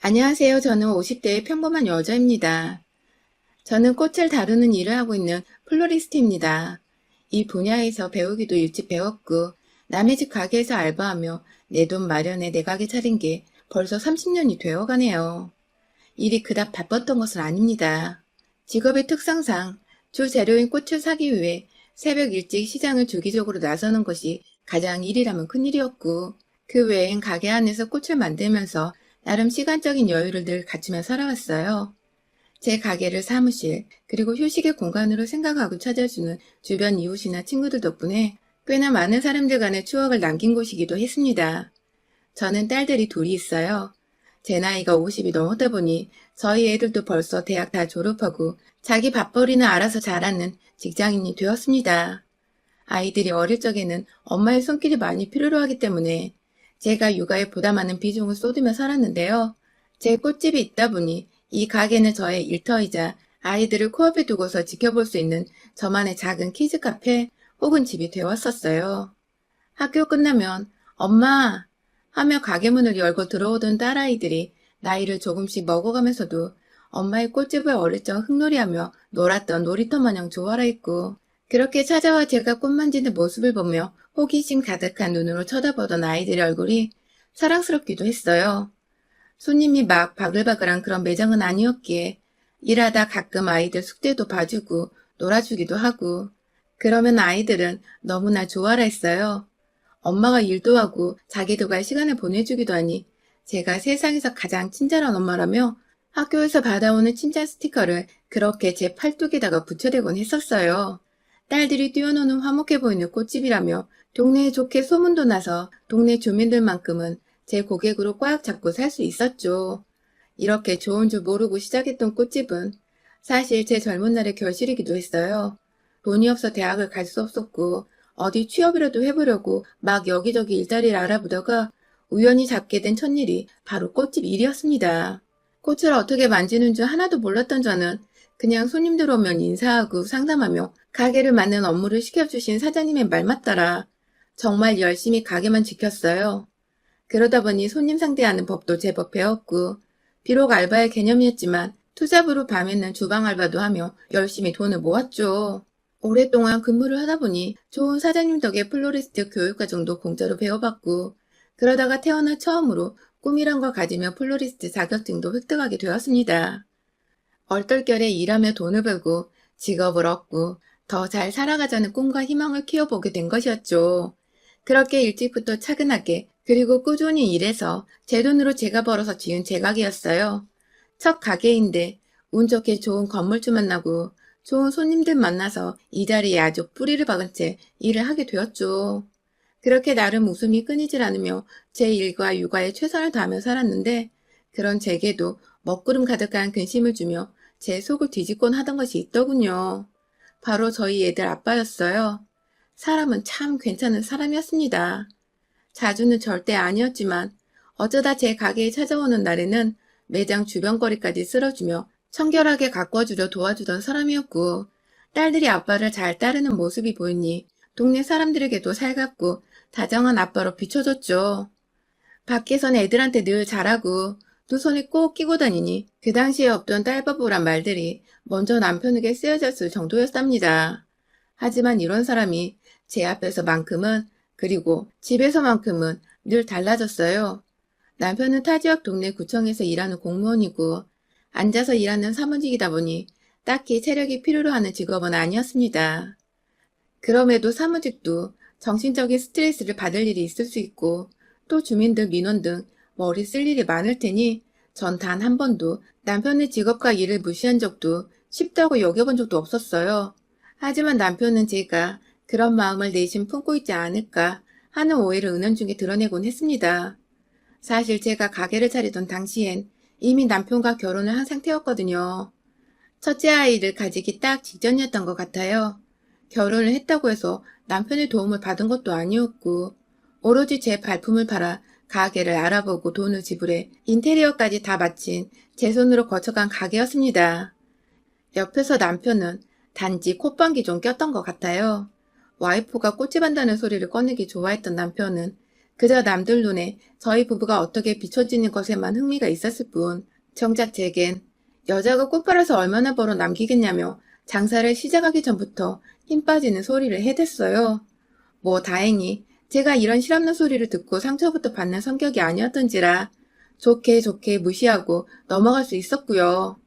안녕하세요. 저는 50대의 평범한 여자입니다. 저는 꽃을 다루는 일을 하고 있는 플로리스트입니다. 이 분야에서 배우기도 일찍 배웠고, 남의 집 가게에서 알바하며 내 돈 마련에 내 가게 차린 게 벌써 30년이 되어 가네요. 일이 그닥 바빴던 것은 아닙니다. 직업의 특성상 주 재료인 꽃을 사기 위해 새벽 일찍 시장을 주기적으로 나서는 것이 가장 일이라면 큰일이었고, 그 외엔 가게 안에서 꽃을 만들면서 나름 시간적인 여유를 늘 갖추며 살아왔어요. 제 가게를 사무실, 그리고 휴식의 공간으로 생각하고 찾아주는 주변 이웃이나 친구들 덕분에 꽤나 많은 사람들 간의 추억을 남긴 곳이기도 했습니다. 저는 딸들이 둘이 있어요. 제 나이가 50이 넘었다 보니 저희 애들도 벌써 대학 다 졸업하고 자기 밥벌이는 알아서 잘하는 직장인이 되었습니다. 아이들이 어릴 적에는 엄마의 손길이 많이 필요로 하기 때문에 제가 육아에 부담하는 비중을 쏟으며 살았는데요. 제 꽃집이 있다 보니 이 가게는 저의 일터이자 아이들을 코앞에 두고서 지켜볼 수 있는 저만의 작은 키즈 카페 혹은 집이 되었었어요. 학교 끝나면 엄마 하며 가게 문을 열고 들어오던 딸아이들이 나이를 조금씩 먹어가면서도 엄마의 꽃집을 어릴 적 흙놀이하며 놀았던 놀이터 마냥 좋아라 했고, 그렇게 찾아와 제가 꽃 만지는 모습을 보며 호기심 가득한 눈으로 쳐다보던 아이들의 얼굴이 사랑스럽기도 했어요. 손님이 막 바글바글한 그런 매장은 아니었기에 일하다 가끔 아이들 숙제도 봐주고 놀아주기도 하고, 그러면 아이들은 너무나 좋아라 했어요. 엄마가 일도 하고 자기도 갈 시간을 보내주기도 하니 제가 세상에서 가장 친절한 엄마라며 학교에서 받아오는 칭찬 스티커를 그렇게 제 팔뚝에다가 붙여대곤 했었어요. 딸들이 뛰어노는 화목해 보이는 꽃집이라며 동네에 좋게 소문도 나서 동네 주민들만큼은 제 고객으로 꽉 잡고 살 수 있었죠. 이렇게 좋은 줄 모르고 시작했던 꽃집은 사실 제 젊은 날의 결실이기도 했어요. 돈이 없어 대학을 갈 수 없었고 어디 취업이라도 해보려고 막 여기저기 일자리를 알아보다가 우연히 잡게 된 첫일이 바로 꽃집 일이었습니다. 꽃을 어떻게 만지는 줄 하나도 몰랐던 저는 그냥 손님들 오면 인사하고 상담하며 가게를 맡는 업무를 시켜주신 사장님의 말만 따라 정말 열심히 가게만 지켰어요. 그러다 보니 손님 상대하는 법도 제법 배웠고, 비록 알바의 개념이었지만 투잡으로 밤에는 주방 알바도 하며 열심히 돈을 모았죠. 오랫동안 근무를 하다 보니 좋은 사장님 덕에 플로리스트 교육과정도 공짜로 배워봤고, 그러다가 태어나 처음으로 꿈이란 걸 가지며 플로리스트 자격증도 획득하게 되었습니다. 얼떨결에 일하며 돈을 벌고 직업을 얻고 더 잘 살아가자는 꿈과 희망을 키워보게 된 것이었죠. 그렇게 일찍부터 차근하게 그리고 꾸준히 일해서 제 돈으로 제가 벌어서 지은 제 가게였어요. 첫 가게인데 운 좋게 좋은 건물주 만나고 좋은 손님들 만나서 이 자리에 아주 뿌리를 박은 채 일을 하게 되었죠. 그렇게 나름 웃음이 끊이질 않으며 제 일과 육아에 최선을 다하며 살았는데, 그런 제게도 먹구름 가득한 근심을 주며 제 속을 뒤집곤 하던 것이 있더군요. 바로 저희 애들 아빠였어요. 사람은 참 괜찮은 사람이었습니다. 자주는 절대 아니었지만 어쩌다 제 가게에 찾아오는 날에는 매장 주변거리까지 쓸어주며 청결하게 가꿔주려 도와주던 사람이었고, 딸들이 아빠를 잘 따르는 모습이 보이니 동네 사람들에게도 살갑고 다정한 아빠로 비춰졌죠. 밖에선 애들한테 늘 잘하고 두 손에 꼭 끼고 다니니 그 당시에 없던 딸바보란 말들이 먼저 남편에게 쓰여졌을 정도였답니다. 하지만 이런 사람이 제 앞에서만큼은, 그리고 집에서만큼은 늘 달라졌어요. 남편은 타 지역 동네 구청에서 일하는 공무원이고 앉아서 일하는 사무직이다 보니 딱히 체력이 필요로 하는 직업은 아니었습니다. 그럼에도 사무직도 정신적인 스트레스를 받을 일이 있을 수 있고 또 주민들 민원 등 머리 쓸 일이 많을 테니 전 단 한 번도 남편의 직업과 일을 무시한 적도 쉽다고 여겨본 적도 없었어요. 하지만 남편은 제가 그런 마음을 내심 품고 있지 않을까 하는 오해를 은연중에 드러내곤 했습니다. 사실 제가 가게를 차리던 당시엔 이미 남편과 결혼을 한 상태였거든요. 첫째 아이를 가지기 딱 직전이었던 것 같아요. 결혼을 했다고 해서 남편의 도움을 받은 것도 아니었고, 오로지 제 발품을 팔아 가게를 알아보고 돈을 지불해 인테리어까지 다 마친 제 손으로 거쳐간 가게였습니다. 옆에서 남편은 단지 콧방귀 좀 꼈던 것 같아요. 와이프가 꽃집 한다는 소리를 꺼내기 좋아했던 남편은 그저 남들 눈에 저희 부부가 어떻게 비춰지는 것에만 흥미가 있었을 뿐, 정작 제겐 여자가 꽃 팔아서 얼마나 벌어 남기겠냐며 장사를 시작하기 전부터 힘 빠지는 소리를 해댔어요. 뭐 다행히 제가 이런 실없는 소리를 듣고 상처부터 받는 성격이 아니었던지라 좋게 좋게 무시하고 넘어갈 수 있었고요.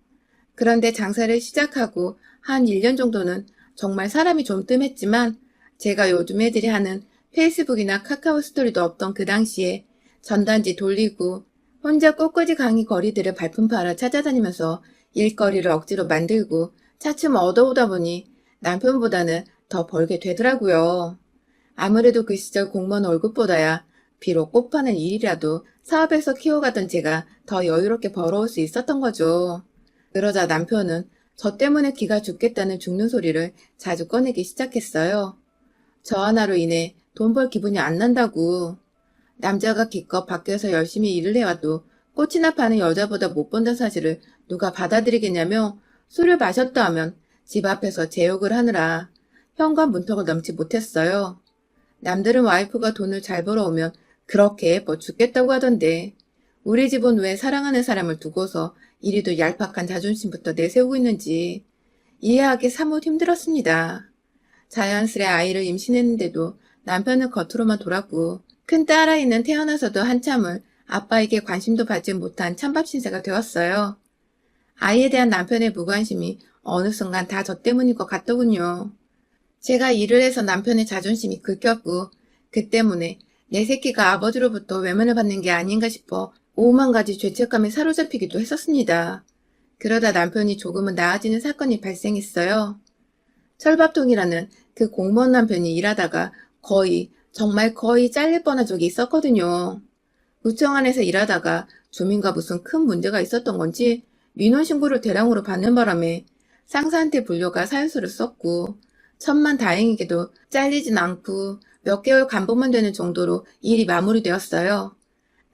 그런데 장사를 시작하고 한 1년 정도는 정말 사람이 좀 뜸했지만 제가 요즘 애들이 하는 페이스북이나 카카오 스토리도 없던 그 당시에 전단지 돌리고 혼자 꽃꽂이 강의 거리들을 발품 팔아 찾아다니면서 일거리를 억지로 만들고 차츰 얻어오다 보니 남편보다는 더 벌게 되더라고요. 아무래도 그 시절 공무원 월급보다야 비록 꽃 파는 일이라도 사업에서 키워가던 제가 더 여유롭게 벌어올 수 있었던 거죠. 그러자 남편은 저 때문에 기가 죽겠다는 죽는 소리를 자주 꺼내기 시작했어요. 저 하나로 인해 돈 벌 기분이 안 난다고. 남자가 기껏 밖에서 열심히 일을 해와도 꽃이나 파는 여자보다 못 번다는 사실을 누가 받아들이겠냐며 술을 마셨다 하면 집 앞에서 제 욕을 하느라 현관 문턱을 넘지 못했어요. 남들은 와이프가 돈을 잘 벌어오면 그렇게 예뻐 죽겠다고 하던데 우리 집은 왜 사랑하는 사람을 두고서 이리도 얄팍한 자존심부터 내세우고 있는지 이해하기 사뭇 힘들었습니다. 자연스레 아이를 임신했는데도 남편은 겉으로만 돌았고 큰 딸아이는 태어나서도 한참을 아빠에게 관심도 받지 못한 찬밥 신세가 되었어요. 아이에 대한 남편의 무관심이 어느 순간 다 저 때문인 것 같더군요. 제가 일을 해서 남편의 자존심이 긁혔고 그 때문에 내 새끼가 아버지로부터 외면을 받는 게 아닌가 싶어 오만 가지 죄책감에 사로잡히기도 했었습니다. 그러다 남편이 조금은 나아지는 사건이 발생했어요. 철밥통이라는 그 공무원 남편이 일하다가 정말 거의 잘릴 뻔한 적이 있었거든요. 구청 안에서 일하다가 주민과 무슨 큰 문제가 있었던 건지 민원신고를 대량으로 받는 바람에 상사한테 불려가 사유서를 썼고 천만다행히게도 잘리진 않고 몇 개월 간복만 되는 정도로 일이 마무리되었어요.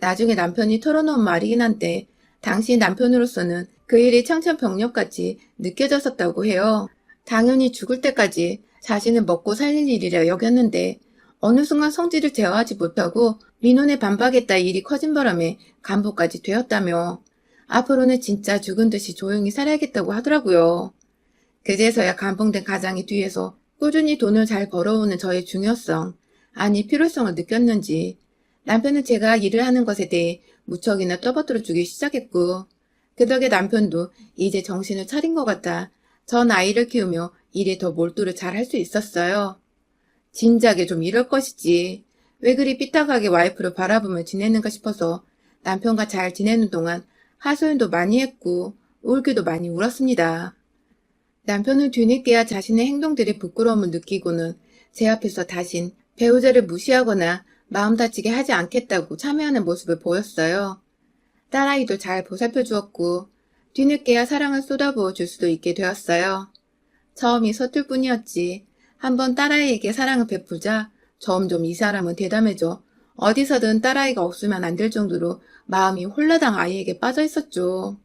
나중에 남편이 털어놓은 말이긴 한데 당시 남편으로서는 그 일이 청천벽력같이 느껴졌었다고 해요. 당연히 죽을 때까지 자신을 먹고 살릴 일이라 여겼는데 어느 순간 성질을 제어하지 못하고 민원에 반박했다 일이 커진 바람에 간부까지 되었다며 앞으로는 진짜 죽은 듯이 조용히 살아야겠다고 하더라고요. 그제서야 감봉된 가장이 뒤에서 꾸준히 돈을 잘 벌어오는 저의 중요성, 아니 필요성을 느꼈는지 남편은 제가 일을 하는 것에 대해 무척이나 떠받들어 주기 시작했고 그 덕에 남편도 이제 정신을 차린 것 같아 전 아이를 키우며 일에 더 몰두를 잘 할 수 있었어요. 진작에 좀 이럴 것이지. 왜 그리 삐딱하게 와이프를 바라보며 지내는가 싶어서 남편과 잘 지내는 동안 하소연도 많이 했고 울기도 많이 울었습니다. 남편은 뒤늦게야 자신의 행동들에 부끄러움을 느끼고는 제 앞에서 다신 배우자를 무시하거나 마음 다치게 하지 않겠다고 참여하는 모습을 보였어요. 딸아이도 잘 보살펴 주었고 뒤늦게야 사랑을 쏟아부어 줄 수도 있게 되었어요. 처음이 서툴 뿐이었지. 한번 딸아이에게 사랑을 베푸자 점점 이 사람은 대담해져 어디서든 딸아이가 없으면 안 될 정도로 마음이 홀라당 아이에게 빠져 있었죠.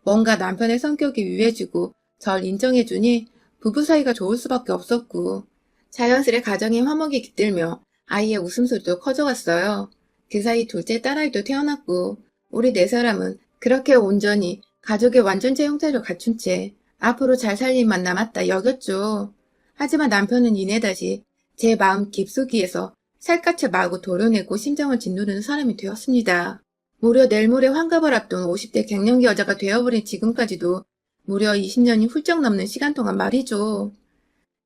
뭔가 남편의 성격이 유해지고 절 인정해주니 부부 사이가 좋을 수밖에 없었고 자연스레 가정의 화목이 깃들며 아이의 웃음소리도 커져갔어요. 그 사이 둘째 딸아이도 태어났고 우리 네 사람은 그렇게 온전히 가족의 완전체 형태를 갖춘 채 앞으로 잘 살림만 남았다 여겼죠. 하지만 남편은 이내 다시 제 마음 깊숙이에서 살갗을 마구 도려내고 심정을 짓누르는 사람이 되었습니다. 무려 내일 모레 환갑을 앞둔 50대 갱년기 여자가 되어버린 지금까지도 무려 20년이 훌쩍 넘는 시간 동안 말이죠.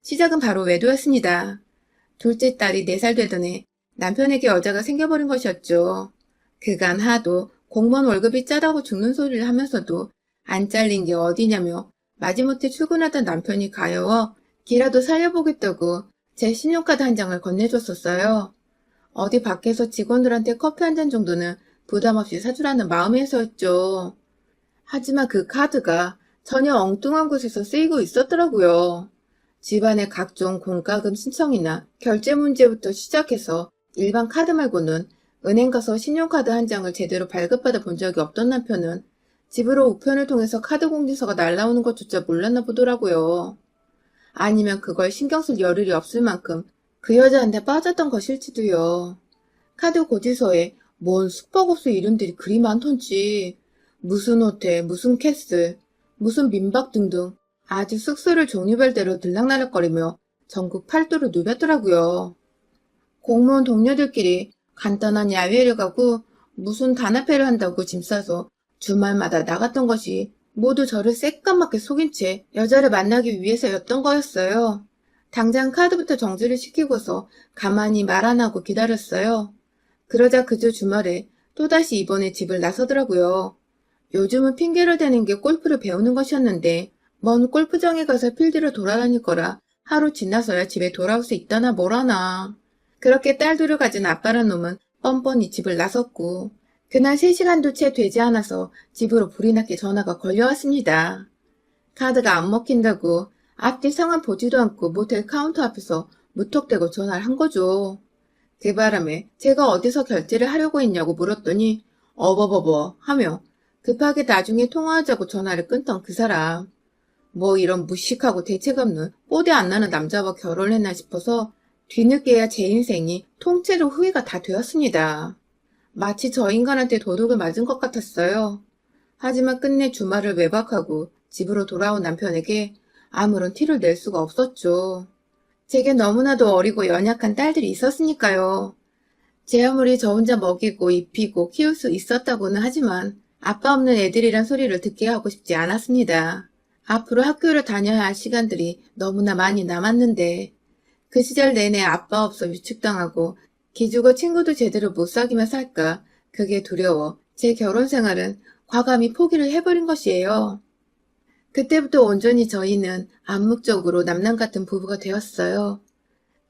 시작은 바로 외도였습니다. 둘째 딸이 4살 되던 해 남편에게 여자가 생겨버린 것이었죠. 그간 하도 공무원 월급이 짜다고 죽는 소리를 하면서도 안 잘린 게 어디냐며 마지못해 출근하던 남편이 가여워 기라도 살려보겠다고 제 신용카드 한 장을 건네줬었어요. 어디 밖에서 직원들한테 커피 한 잔 정도는 부담 없이 사주라는 마음에서였죠. 하지만 그 카드가 전혀 엉뚱한 곳에서 쓰이고 있었더라고요. 집안의 각종 공과금 신청이나 결제 문제부터 시작해서 일반 카드 말고는 은행 가서 신용카드 한 장을 제대로 발급받아 본 적이 없던 남편은 집으로 우편을 통해서 카드 공지서가 날라오는 것조차 몰랐나 보더라고요. 아니면 그걸 신경 쓸 여력이 없을 만큼 그 여자한테 빠졌던 것일지도요. 카드 고지서에 뭔 숙박업소 이름들이 그리 많던지 무슨 호텔, 무슨 캐슬, 무슨 민박 등등 아주 숙소를 종류별대로 들락날락거리며 전국 팔도를 누볐더라고요. 공무원 동료들끼리 간단한 야외를 가고 무슨 단합회를 한다고 짐 싸서 주말마다 나갔던 것이 모두 저를 새까맣게 속인 채 여자를 만나기 위해서였던 거였어요. 당장 카드부터 정지를 시키고서 가만히 말 안 하고 기다렸어요. 그러자 그저 주말에 또다시 이번에 집을 나서더라고요. 요즘은 핑계를 대는 게 골프를 배우는 것이었는데 먼 골프장에 가서 필드를 돌아다닐 거라 하루 지나서야 집에 돌아올 수 있다나 뭐라나. 그렇게 딸들을 가진 아빠란 놈은 뻔뻔히 집을 나섰고 그날 3시간도 채 되지 않아서 집으로 불이 났게 전화가 걸려왔습니다. 카드가 안 먹힌다고 앞뒤 상황 보지도 않고 모텔 카운터 앞에서 무턱대고 전화를 한 거죠. 그 바람에 제가 어디서 결제를 하려고 했냐고 물었더니 어버버버 하며 급하게 나중에 통화하자고 전화를 끊던 그 사람. 뭐 이런 무식하고 대책 없는 뽀대 안 나는 남자와 결혼했나 싶어서 뒤늦게야 제 인생이 통째로 후회가 다 되었습니다. 마치 저 인간한테 도둑을 맞은 것 같았어요. 하지만 끝내 주말을 외박하고 집으로 돌아온 남편에게 아무런 티를 낼 수가 없었죠. 제게 너무나도 어리고 연약한 딸들이 있었으니까요. 제 아무리 저 혼자 먹이고 입히고 키울 수 있었다고는 하지만 아빠 없는 애들이란 소리를 듣게 하고 싶지 않았습니다. 앞으로 학교를 다녀야 할 시간들이 너무나 많이 남았는데 그 시절 내내 아빠 없어 위축당하고 기죽어 친구도 제대로 못 사귀며 살까 그게 두려워 제 결혼 생활은 과감히 포기를 해버린 것이에요. 그때부터 온전히 저희는 암묵적으로 남남 같은 부부가 되었어요.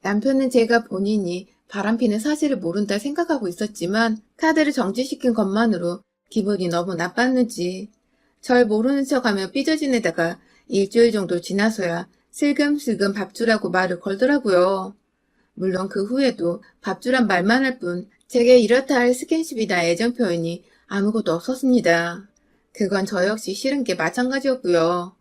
남편은 제가 본인이 바람피는 사실을 모른다 생각하고 있었지만 카드를 정지시킨 것만으로 기분이 너무 나빴는지 절 모르는 척하며 삐져지내다가 일주일 정도 지나서야 슬금슬금 밥주라고 말을 걸더라고요. 물론 그 후에도 밥주란 말만 할 뿐 제게 이렇다 할 스킨십이나 애정 표현이 아무것도 없었습니다. 그건 저 역시 싫은 게 마찬가지였고요.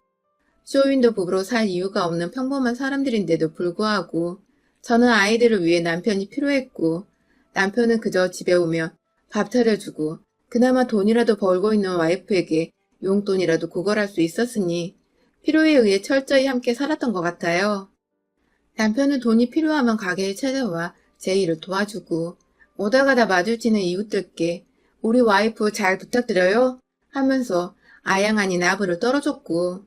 쇼윈도 부부로 살 이유가 없는 평범한 사람들인데도 불구하고 저는 아이들을 위해 남편이 필요했고 남편은 그저 집에 오면 밥 차려주고 그나마 돈이라도 벌고 있는 와이프에게 용돈이라도 구걸할 수 있었으니 필요에 의해 철저히 함께 살았던 것 같아요. 남편은 돈이 필요하면 가게에 찾아와 제 일을 도와주고 오다 가다 마주치는 이웃들께 우리 와이프 잘 부탁드려요 하면서 아양 아닌 아부를 떨어줬고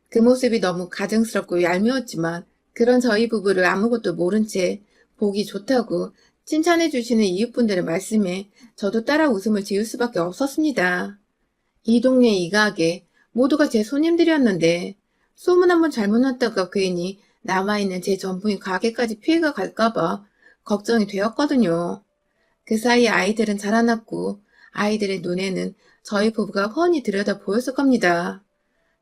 그 모습이 너무 가증스럽고 얄미웠지만 그런 저희 부부를 아무것도 모른 채 보기 좋다고 칭찬해 주시는 이웃분들의 말씀에 저도 따라 웃음을 지을 수밖에 없었습니다. 이 동네 이 가게 모두가 제 손님들이었는데 소문 한번 잘못 났다가 괜히 남아있는 제 전부인 가게까지 피해가 갈까봐 걱정이 되었거든요. 그 사이 아이들은 자라났고 아이들의 눈에는 저희 부부가 훤히 들여다 보였을 겁니다.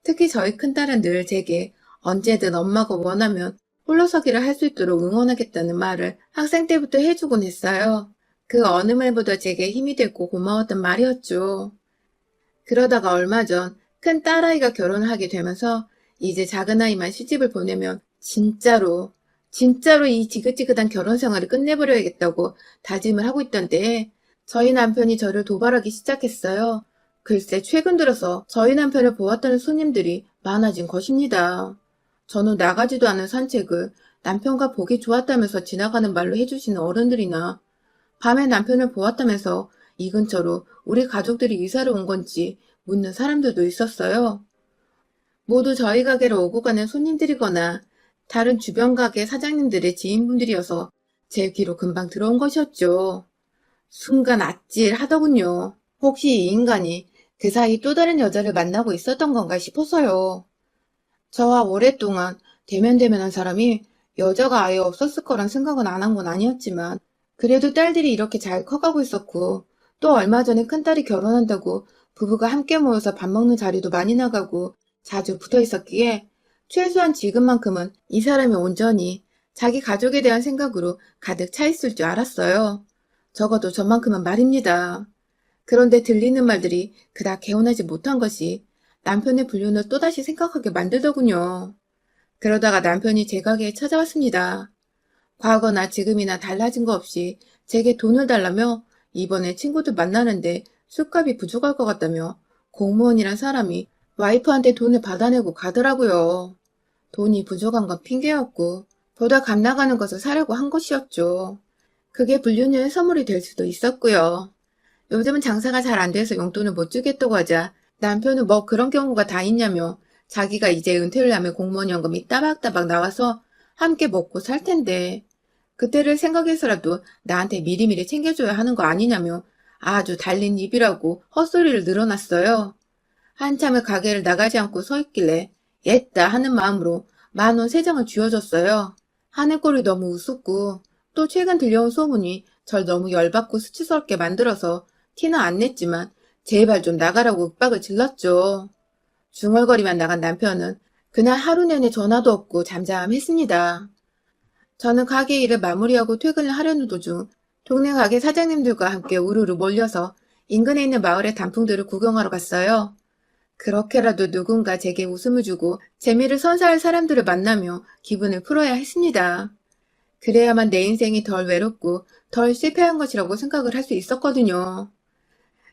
특히 저희 큰딸은 늘 제게 언제든 엄마가 원하면 홀로서기를 할 수 있도록 응원하겠다는 말을 학생 때부터 해주곤 했어요. 그 어느 말보다 제게 힘이 됐고 고마웠던 말이었죠. 그러다가 얼마 전 큰 딸아이가 결혼을 하게 되면서 이제 작은아이만 시집을 보내면 진짜로 이 지긋지긋한 결혼 생활을 끝내버려야겠다고 다짐을 하고 있던데 저희 남편이 저를 도발하기 시작했어요. 글쎄 최근 들어서 저희 남편을 보았다는 손님들이 많아진 것입니다. 저는 나가지도 않은 산책을 남편과 보기 좋았다면서 지나가는 말로 해주시는 어른들이나 밤에 남편을 보았다면서 이 근처로 우리 가족들이 이사를 온 건지 묻는 사람들도 있었어요. 모두 저희 가게로 오고 가는 손님들이거나 다른 주변 가게 사장님들의 지인분들이어서 제 귀로 금방 들어온 것이었죠. 순간 아찔하더군요. 혹시 이 인간이 그 사이 또 다른 여자를 만나고 있었던 건가 싶어서요. 저와 오랫동안 대면대면한 사람이 여자가 아예 없었을 거란 생각은 안 한 건 아니었지만 그래도 딸들이 이렇게 잘 커가고 있었고 또 얼마 전에 큰딸이 결혼한다고 부부가 함께 모여서 밥 먹는 자리도 많이 나가고 자주 붙어 있었기에 최소한 지금만큼은 이 사람이 온전히 자기 가족에 대한 생각으로 가득 차 있을 줄 알았어요. 적어도 저만큼은 말입니다. 그런데 들리는 말들이 그닥 개운하지 못한 것이 남편의 불륜을 또다시 생각하게 만들더군요. 그러다가 남편이 제 가게에 찾아왔습니다. 과거나 지금이나 달라진 거 없이 제게 돈을 달라며 이번에 친구들 만나는데 술값이 부족할 것 같다며 공무원이란 사람이 와이프한테 돈을 받아내고 가더라고요. 돈이 부족한 건 핑계였고 보다 값 나가는 것을 사려고 한 것이었죠. 그게 불륜녀의 선물이 될 수도 있었고요. 요즘은 장사가 잘 안 돼서 용돈을 못 주겠다고 하자 남편은 뭐 그런 경우가 다 있냐며 자기가 이제 은퇴를 하면 공무원 연금이 따박따박 나와서 함께 먹고 살 텐데 그때를 생각해서라도 나한테 미리미리 챙겨줘야 하는 거 아니냐며 아주 달린 입이라고 헛소리를 늘어놨어요. 한참을 가게를 나가지 않고 서 있길래 옛다 하는 마음으로 10,000원 3장을 쥐어줬어요. 하는 꼴이 너무 우습고 또 최근 들려온 소문이 절 너무 열받고 수치스럽게 만들어서 티는 안 냈지만 제발 좀 나가라고 윽박을 질렀죠. 중얼거리만 나간 남편은 그날 하루 내내 전화도 없고 잠잠했습니다. 저는 가게 일을 마무리하고 퇴근을 하려는 도중 동네 가게 사장님들과 함께 우르르 몰려서 인근에 있는 마을의 단풍들을 구경하러 갔어요. 그렇게라도 누군가 제게 웃음을 주고 재미를 선사할 사람들을 만나며 기분을 풀어야 했습니다. 그래야만 내 인생이 덜 외롭고 덜 실패한 것이라고 생각을 할 수 있었거든요.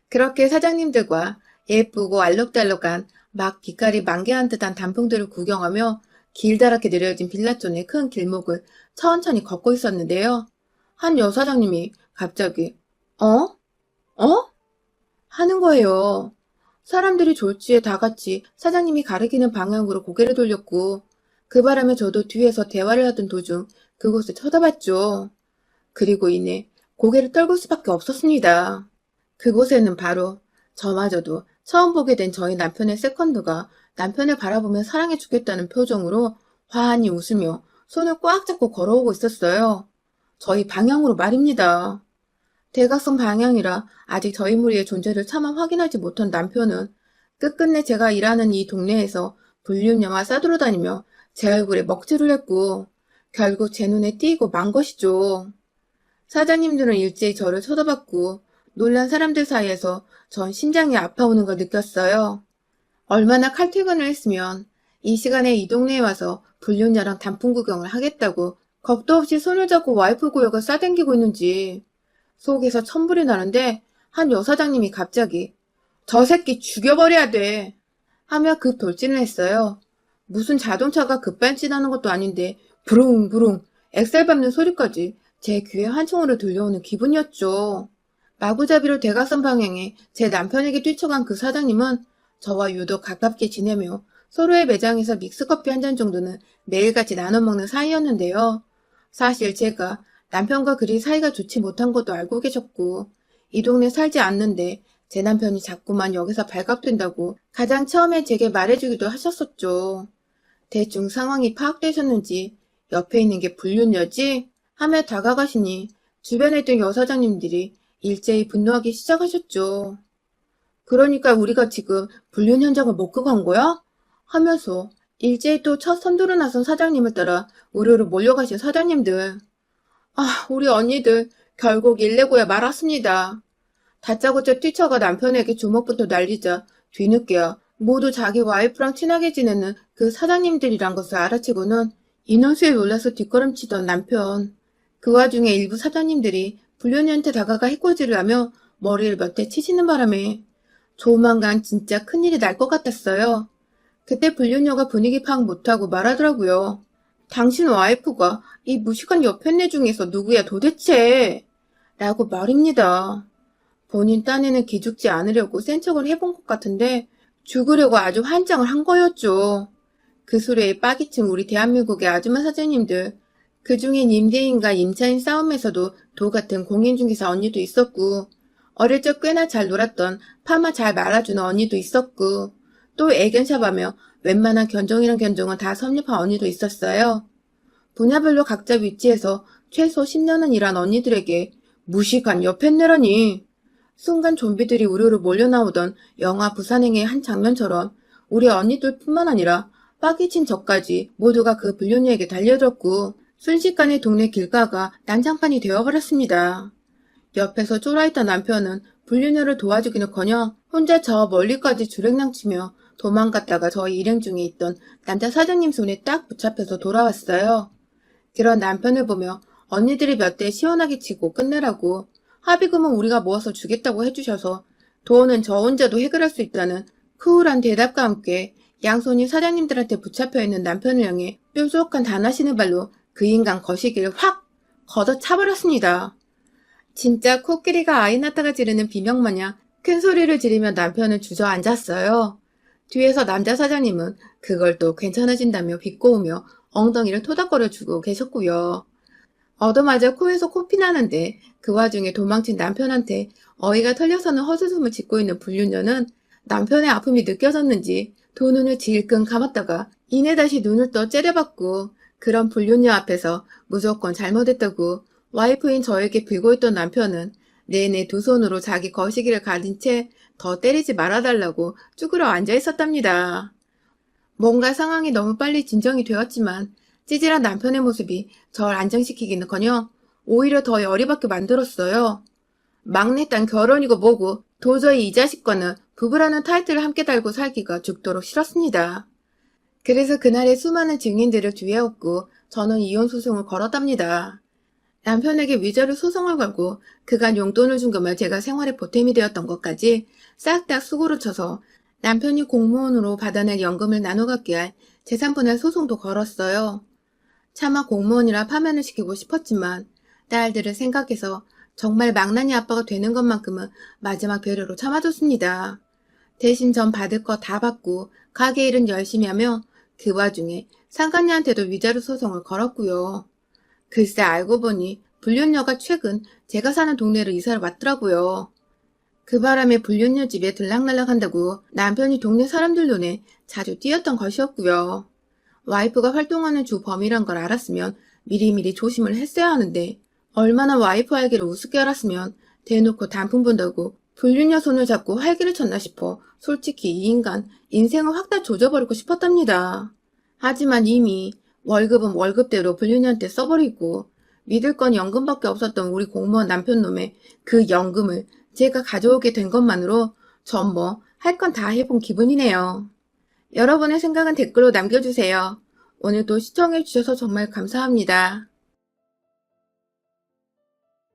그렇게 사장님들과 예쁘고 알록달록한 막 빛깔이 만개한 듯한 단풍들을 구경하며 길다랗게 내려진 빌라촌의 큰 길목을 천천히 걷고 있었는데요. 한 여사장님이 갑자기 어? 어? 하는 거예요. 사람들이 졸지에 다 같이 사장님이 가리키는 방향으로 고개를 돌렸고 그 바람에 저도 뒤에서 대화를 하던 도중 그곳을 쳐다봤죠. 그리고 이내 고개를 떨굴 수밖에 없었습니다. 그곳에는 바로 저마저도 처음 보게 된 저희 남편의 세컨드가 남편을 바라보며 사랑해 주겠다는 표정으로 환히 웃으며 손을 꽉 잡고 걸어오고 있었어요. 저희 방향으로 말입니다. 대각선 방향이라 아직 저희 무리의 존재를 차마 확인하지 못한 남편은 끝끝내 제가 일하는 이 동네에서 불륜녀와 싸돌아다니며 제 얼굴에 먹칠을 했고 결국 제 눈에 띄고 만 것이죠. 사장님들은 일제히 저를 쳐다봤고 놀란 사람들 사이에서 전 심장이 아파오는 걸 느꼈어요. 얼마나 칼퇴근을 했으면 이 시간에 이 동네에 와서 불륜녀랑 단풍 구경을 하겠다고 겁도 없이 손을 잡고 와이프 구역을 싸댕기고 있는지 속에서 천불이 나는데 한 여사장님이 갑자기 저 새끼 죽여버려야 돼 하며 급 돌진을 했어요. 무슨 자동차가 급발진하는 것도 아닌데 부릉부릉 엑셀 밟는 소리까지 제 귀에 한층으로 들려오는 기분이었죠. 마구잡이로 대각선 방향에 제 남편에게 뛰쳐간 그 사장님은 저와 유독 가깝게 지내며 서로의 매장에서 믹스커피 한 잔 정도는 매일같이 나눠 먹는 사이였는데요. 사실 제가 남편과 그리 사이가 좋지 못한 것도 알고 계셨고 이 동네 살지 않는데 제 남편이 자꾸만 여기서 발각된다고 가장 처음에 제게 말해주기도 하셨었죠. 대충 상황이 파악되셨는지 옆에 있는 게 불륜녀지? 하며 다가가시니 주변에 있던 여사장님들이 일제히 분노하기 시작하셨죠. 그러니까 우리가 지금 불륜 현장을 먹고 간 거야? 하면서 일제히 또 첫 선두로 나선 사장님을 따라 우르르 몰려가신 사장님들. 아, 우리 언니들 결국 일내고야 말았습니다. 다짜고짜 뛰쳐가 남편에게 주먹부터 날리자 뒤늦게야 모두 자기 와이프랑 친하게 지내는 그 사장님들이란 것을 알아채고는 인원수에 놀라서 뒷걸음치던 남편. 그 와중에 일부 사장님들이 불륜녀한테 다가가 해코지를 하며 머리를 몇 대 치시는 바람에 조만간 진짜 큰일이 날 것 같았어요. 그때 불륜녀가 분위기 파악 못하고 말하더라고요. 당신 와이프가 이 무식한 여편네 중에서 누구야 도대체? 라고 말입니다. 본인 딴에는 기죽지 않으려고 센 척을 해본 것 같은데 죽으려고 아주 환장을 한 거였죠. 그 소리에 빠기친 우리 대한민국의 아줌마 사장님들, 그중엔 임대인과 임차인 싸움에서도 도 같은 공인중개사 언니도 있었고 어릴 적 꽤나 잘 놀았던 파마 잘 말아주는 언니도 있었고 또 애견샵하며 웬만한 견종이란 견종은 다 섭렵한 언니도 있었어요. 분야별로 각자 위치에서 최소 10년은 일한 언니들에게 무식한 여편네라니. 순간 좀비들이 우르르 몰려나오던 영화 부산행의 한 장면처럼 우리 언니들뿐만 아니라 빠기친 저까지 모두가 그 불륜녀에게 달려들었고 순식간에 동네 길가가 난장판이 되어버렸습니다. 옆에서 쫄아있던 남편은 불륜녀를 도와주기는커녕 혼자 저 멀리까지 주랭랑치며 도망갔다가 저희 일행 중에 있던 남자 사장님 손에 딱 붙잡혀서 돌아왔어요. 그런 남편을 보며 언니들이 몇 대 시원하게 치고 끝내라고 합의금은 우리가 모아서 주겠다고 해주셔서 돈은 저 혼자도 해결할 수 있다는 쿨한 대답과 함께 양손이 사장님들한테 붙잡혀 있는 남편을 향해 뾰족한 단화신의 발로 그 인간 거시기를 확 걷어차버렸습니다. 진짜 코끼리가 아이 낳다가 지르는 비명마냥 큰 소리를 지르며 남편을 주저앉았어요. 뒤에서 남자 사장님은 그걸 또 괜찮아진다며 비꼬으며 엉덩이를 토닥거려주고 계셨고요. 얻어맞아 코에서 코피 나는데 그 와중에 도망친 남편한테 어이가 털려서는 헛웃음을 짓고 있는 불륜녀는 남편의 아픔이 느껴졌는지 두 눈을 질끈 감았다가 이내 다시 눈을 떠 째려봤고 그런 불륜녀 앞에서 무조건 잘못했다고 와이프인 저에게 빌고 있던 남편은 내내 두 손으로 자기 거시기를 가린 채 더 때리지 말아달라고 쭈그려 앉아 있었답니다. 뭔가 상황이 너무 빨리 진정이 되었지만 찌질한 남편의 모습이 절 안정시키기는커녕 오히려 더 열이 받게 만들었어요. 막내딸 결혼이고 뭐고 도저히 이 자식과는 부부라는 타이틀을 함께 달고 살기가 죽도록 싫었습니다. 그래서 그날의 수많은 증인들을 뒤에 업고 저는 이혼 소송을 걸었답니다. 남편에게 위자료 소송을 걸고 그간 용돈을 준 것만 제가 생활의 보탬이 되었던 것까지 싹 다 수고를 쳐서 남편이 공무원으로 받아낼 연금을 나눠 갖게 할 재산분할 소송도 걸었어요. 차마 공무원이라 파면을 시키고 싶었지만 딸들을 생각해서 정말 망나니 아빠가 되는 것만큼은 마지막 배려로 참아줬습니다. 대신 전 받을 거 다 받고 가게 일은 열심히 하며 그 와중에 상간녀한테도 위자료 소송을 걸었고요. 글쎄 알고 보니 불륜녀가 최근 제가 사는 동네로 이사를 왔더라고요. 그 바람에 불륜녀 집에 들락날락 한다고 남편이 동네 사람들 눈에 자주 띄었던 것이었고요. 와이프가 활동하는 주 범이란 걸 알았으면 미리미리 조심을 했어야 하는데 얼마나 와이프 활기를 우습게 알았으면 대놓고 단풍 본다고 불륜녀 손을 잡고 활기를 쳤나 싶어 솔직히 이 인간 인생을 확 다 조져버리고 싶었답니다. 하지만 이미 월급은 월급대로 불륜녀한테 써버리고 믿을 건 연금밖에 없었던 우리 공무원 남편놈의 그 연금을 제가 가져오게 된 것만으로 전 뭐 할 건 다 해본 기분이네요. 여러분의 생각은 댓글로 남겨주세요. 오늘도 시청해주셔서 정말 감사합니다.